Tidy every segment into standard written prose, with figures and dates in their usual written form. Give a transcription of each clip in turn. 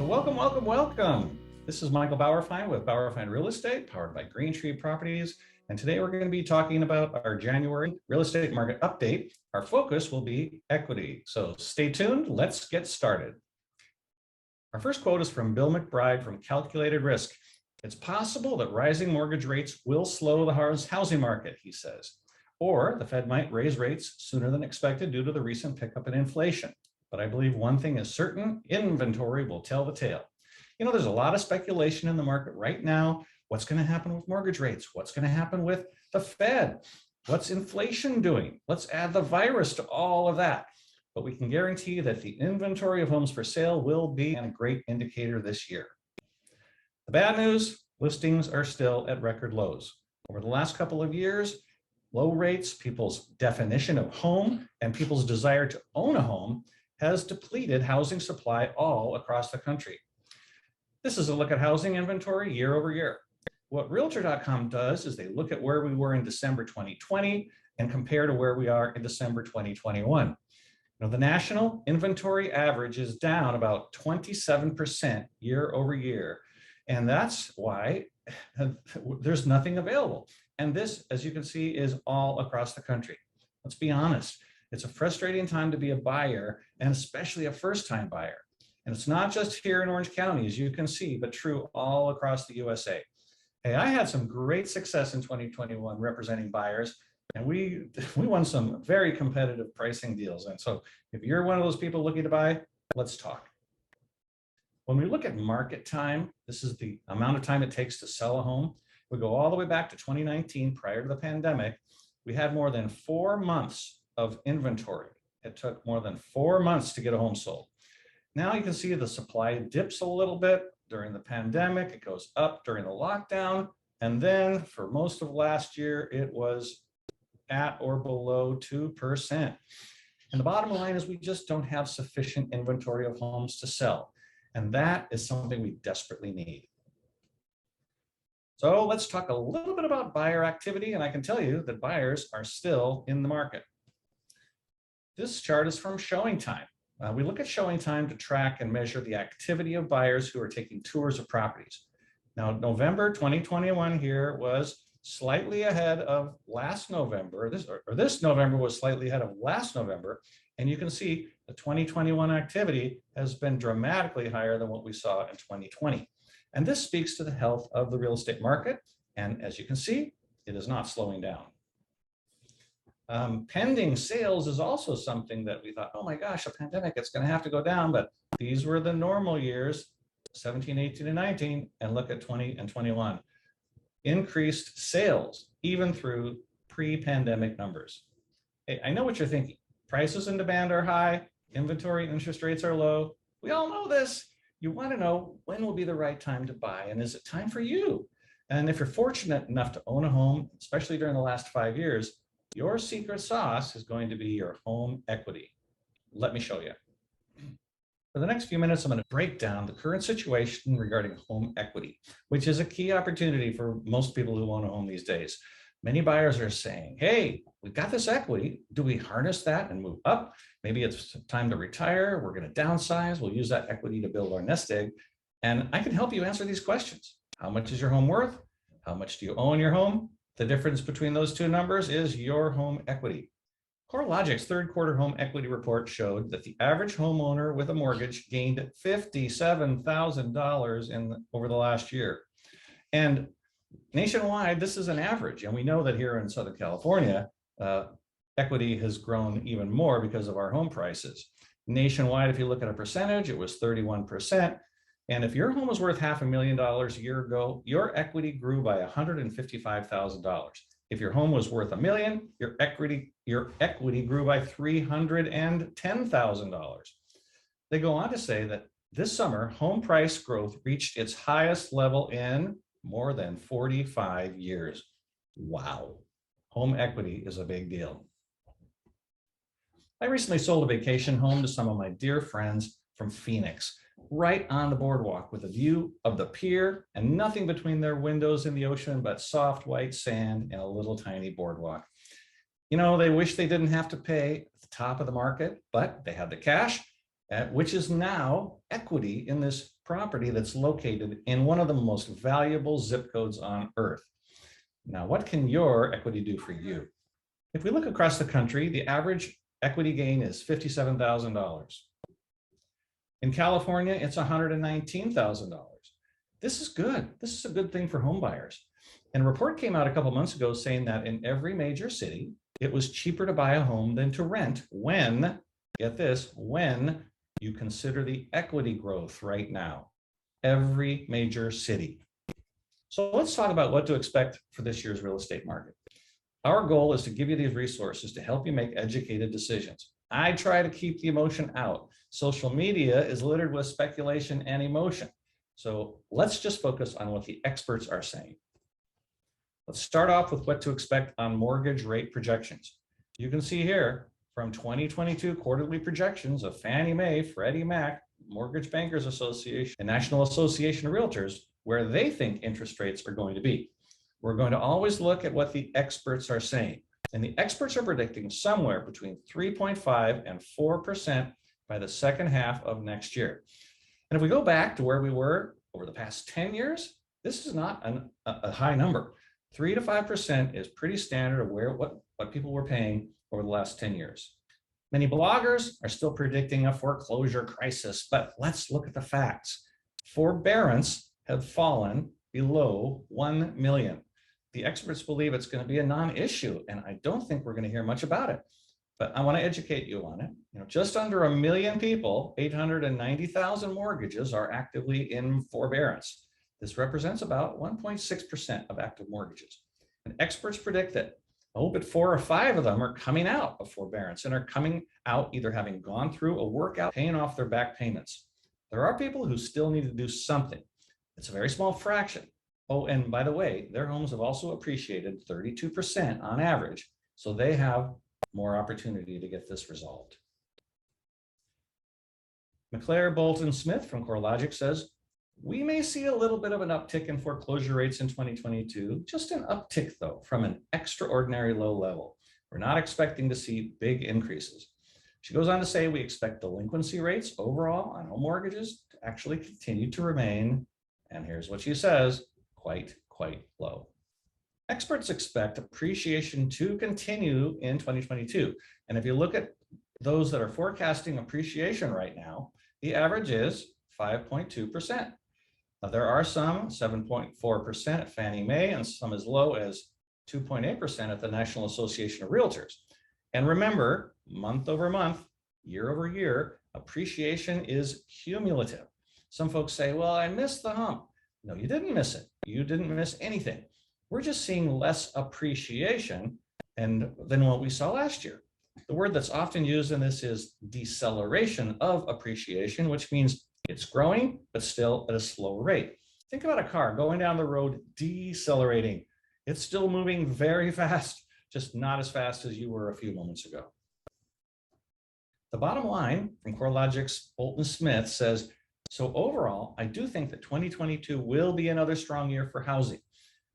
So welcome. This is Michael Bauerfeind with Bauerfeind Real Estate, powered by Green Tree Properties. And today we're going to be talking about our January real estate market update. Our focus will be equity. So stay tuned. Let's get started. Our first quote is from Bill McBride from Calculated Risk. It's possible that rising mortgage rates will slow the housing market, he says, or the Fed might raise rates sooner than expected due to the recent pickup in inflation. But I believe one thing is certain: inventory will tell the tale. You know, there's a lot of speculation in the market right now. What's going to happen with mortgage rates? What's going to happen with the Fed? What's inflation doing? Let's add the virus to all of that. But we can guarantee that the inventory of homes for sale will be a great indicator this year. The bad news: listings are still at record lows. Over the last couple of years, low rates, people's definition of home, and people's desire to own a home has depleted housing supply all across the country. This is a look at housing inventory year over year. What Realtor.com does is they look at where we were in December 2020 and compare to where we are in December 2021. Now, the national inventory average is down about 27% year over year. And that's why there's nothing available. And this, as you can see, is all across the country. Let's be honest. It's a frustrating time to be a buyer, and especially a first-time buyer. And it's not just here in Orange County, as you can see, but true all across the USA. Hey, I had some great success in 2021 representing buyers, and we won some very competitive pricing deals. And so if you're one of those people looking to buy, let's talk. When we look at market time, this is the amount of time it takes to sell a home. We go all the way back to 2019, prior to the pandemic. We had more than 4 months of inventory. It took more than 4 months to get a home sold. Now you can see the supply dips a little bit during the pandemic. It goes up during the lockdown. And then for most of last year, it was at or below 2%. And the bottom line is we just don't have sufficient inventory of homes to sell. And that is something we desperately need. So let's talk a little bit about buyer activity. And I can tell you that buyers are still in the market. This chart is from Showing Time. We look at Showing Time to track and measure the activity of buyers who are taking tours of properties. Now, November 2021 here was slightly ahead of last November. This November was slightly ahead of last November. And you can see the 2021 activity has been dramatically higher than what we saw in 2020. And this speaks to the health of the real estate market. And as you can see, it is not slowing down. Pending sales is also something that we thought, oh my gosh, a pandemic, it's going to have to go down. But these were the normal years, 17, 18, and 19. And look at 20 and 21. Increased sales, even through pre-pandemic numbers. Hey, I know what you're thinking. Prices and demand are high. Inventory and interest rates are low. We all know this. You want to know when will be the right time to buy, and is it time for you? And if you're fortunate enough to own a home, especially during the last 5 years, your secret sauce is going to be your home equity. Let me show you. For the next few minutes, I'm going to break down the current situation regarding home equity, which is a key opportunity for most people who own a home these days. Many buyers are saying, hey, we've got this equity. Do we harness that and move up? Maybe it's time to retire. We're going to downsize. We'll use that equity to build our nest egg. And I can help you answer these questions. How much is your home worth? How much do you own your home? The difference between those two numbers is your home equity. CoreLogic's third quarter home equity report showed that the average homeowner with a mortgage gained $57,000 over the last year. And nationwide, this is an average. And we know that here in Southern California, equity has grown even more because of our home prices. Nationwide, if you look at a percentage, it was 31%. And if your home was worth $500,000 a year ago, your equity grew by $155,000. If your home was worth $1 million, your equity grew by $310,000. They go on to say that this summer, home price growth reached its highest level in more than 45 years. Wow. Home equity is a big deal. I recently sold a vacation home to some of my dear friends from Phoenix, right on the boardwalk with a view of the pier and nothing between their windows and the ocean but soft white sand and a little tiny boardwalk. You know, they wish they didn't have to pay at the top of the market, but they had the cash which is now equity in this property that's located in one of the most valuable zip codes on earth. Now, what can your equity do for you? If we look across the country, the average equity gain is $57,000. In California, it's $119,000. This is good. This is a good thing for home buyers. And a report came out a couple months ago saying that in every major city, it was cheaper to buy a home than to rent when, get this, when you consider the equity growth right now. Every major city. So let's talk about what to expect for this year's real estate market. Our goal is to give you these resources to help you make educated decisions. I try to keep the emotion out. Social media is littered with speculation and emotion. So let's just focus on what the experts are saying. Let's start off with what to expect on mortgage rate projections. You can see here from 2022 quarterly projections of Fannie Mae, Freddie Mac, Mortgage Bankers Association, and National Association of Realtors, where they think interest rates are going to be. We're going to always look at what the experts are saying. And the experts are predicting somewhere between 3.5 and 4% by the second half of next year. And if we go back to where we were over the past 10 years, this is not a high number. 3 to 5% is pretty standard of what people were paying over the last 10 years. Many bloggers are still predicting a foreclosure crisis, but let's look at the facts. Forbearance have fallen below 1 million. The experts believe it's going to be a non-issue, and I don't think we're going to hear much about it. But I want to educate you on it. Just under 1 million people, 890,000 mortgages are actively in forbearance. This represents about 1.6% of active mortgages. And experts predict that but 4 or 5 of them are coming out of forbearance and are coming out either having gone through a workout, paying off their back payments. There are people who still need to do something. It's a very small fraction. Oh, and by the way, their homes have also appreciated 32% on average, so they have more opportunity to get this resolved. McClare Bolton Smith from CoreLogic says, we may see a little bit of an uptick in foreclosure rates in 2022, just an uptick though, from an extraordinary low level. We're not expecting to see big increases. She goes on to say, we expect delinquency rates overall on home mortgages to actually continue to remain, and here's what she says, quite low. Experts expect appreciation to continue in 2022. And if you look at those that are forecasting appreciation right now, the average is 5.2%. Now, there are some 7.4% at Fannie Mae and some as low as 2.8% at the National Association of Realtors. And remember, month over month, year over year, appreciation is cumulative. Some folks say, well, I missed the hump. No, you didn't miss it. You didn't miss anything. We're just seeing less appreciation than what we saw last year. The word that's often used in this is deceleration of appreciation, which means it's growing, but still at a slower rate. Think about a car going down the road, decelerating. It's still moving very fast, just not as fast as you were a few moments ago. The bottom line from CoreLogic's Bolton Smith says, so overall, I do think that 2022 will be another strong year for housing,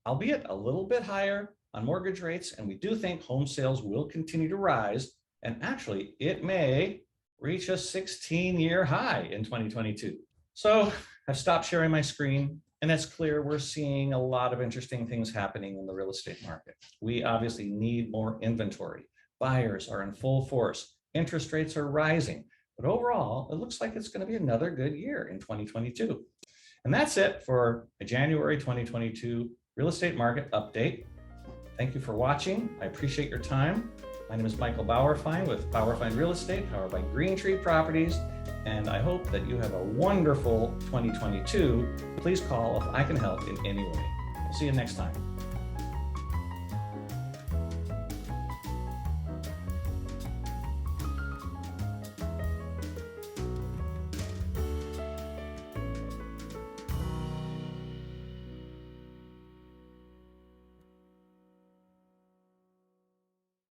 albeit a little bit higher on mortgage rates, and we do think home sales will continue to rise, and actually it may reach a 16-year high in 2022. So I've stopped sharing my screen, and it's clear we're seeing a lot of interesting things happening in the real estate market. We obviously need more inventory. Buyers are in full force. Interest rates are rising. But overall, it looks like it's going to be another good year in 2022. And that's it for a January 2022 real estate market update. Thank you for watching. I appreciate your time. My name is Michael Bauerfeind with Bauerfeind Real Estate, powered by Green Tree Properties. And I hope that you have a wonderful 2022. Please call if I can help in any way. See you next time.